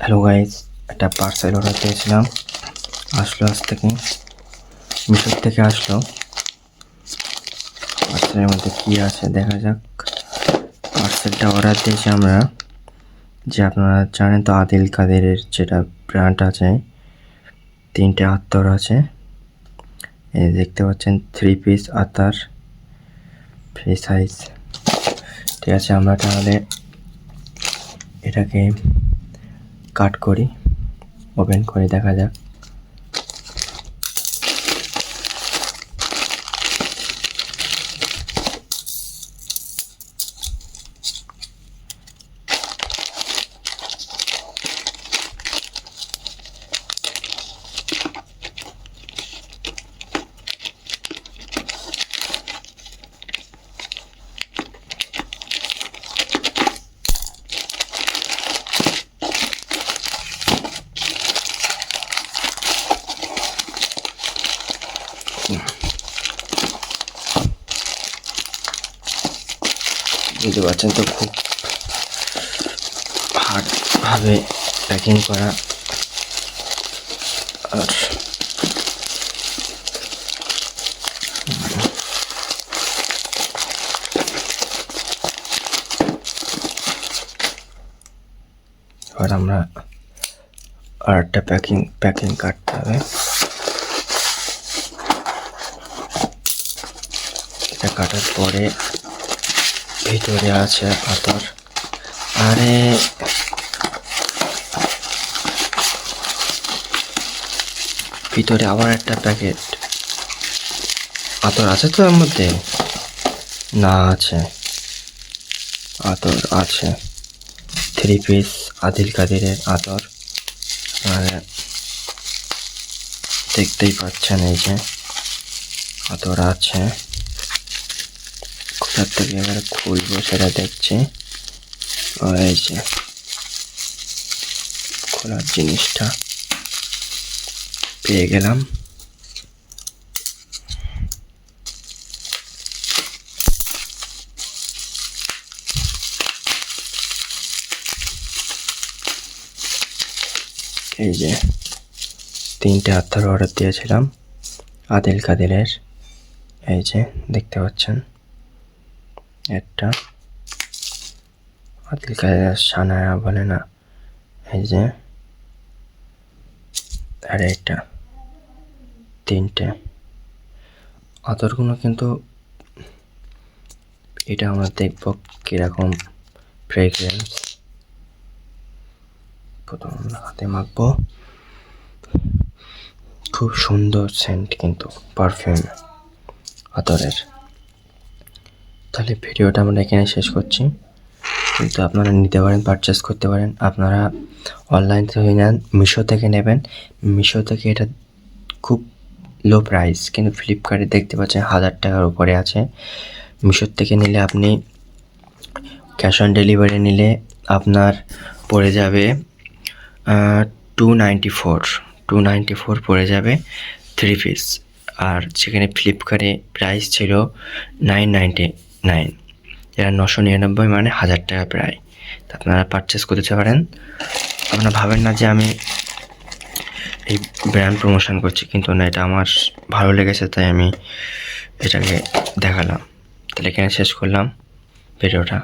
Hello guys, একটা parcel order দিয়েছিলাম, আসলো আজ থেকে, মিশো থেকে আসলো। পার্সেলের মধ্যে কী আছে দেখা যাক। পার্সেলটা অর্ডার দিয়েছি আমরা, যে আপনারা জানেন তো আদিল কাদেরের যেটা ব্র্যান্ড আছে, 3টে আতর আছে। এই দেখতে পাচ্ছেন 3 পিস আতর, ফ্রি সাইজ। ঠিক আছে, আমরা তাহলে এটাকে কাট করি, ওপেন করে দেখা যাক। বুঝতে পারছেন তো, খুব হার্ডভাবে প্যাকিং করা। আর এবার আমরা আর একটা প্যাকিং কাটতে হবে। এটা কাটার পরে ভিতরে আছে আতর। আরে ভিতরে আবার একটা প্যাকেট আতর আছে তো এর মধ্যে? না, আছে, আতর আছে। 3 পিস আদিল কাদেরের আতর। আর দেখতেই পাচ্ছেন এই যে আতর আছে। কোথার থেকে এবারে খুলবো সেটা দেখছি। এই যে খোলার জিনিসটা পেয়ে গেলাম। এই যে 3টে আতর অর্ডার দিয়েছিলাম আদিল কাদেরের। এই যে দেখতে পাচ্ছেন, একটা আদিল কাদের সানায়া বলে না, এই যে, আর এটা 3টে আতরগুলো। কিন্তু এটা আমরা দেখবো কিরকম ফ্রেগ্রেন্স। প্রথম আমরা হাতে মাখবো। খুব সুন্দর সেন্ট কিন্তু পারফিউম আতরের। তাহলে ভিডিওটা আমরা এখানে শেষ করছি। কিন্তু আপনারা নিতে পারেন, পারচেস করতে পারেন। আপনারা অনলাইন থেকে নেন, মিশো থেকে নেবেন। মিশো থেকে এটা খুব লো প্রাইস, কিন্তু ফ্লিপকার্টে দেখতে পাচ্ছেন 1000 টাকার উপরে আছে। মিশোর থেকে নিলে আপনি ক্যাশ অন ডেলিভারি নিলে আপনার পড়ে যাবে 294 পড়ে যাবে 3 পিস। আর সেখানে ফ্লিপকার্টে প্রাইস ছিল 999, এরা 999, মানে 1000 টাকা প্রায়। তা আপনারা পারচেস করতে পারেন। আপনারা ভাবেন না যে আমি এই ব্র্যান্ড প্রমোশন করছি, কিন্তু না, এটা আমার ভালো লেগেছে তাই আমি এটাকে দেখালাম। তাহলে এখানে শেষ করলাম ভিডিওটা।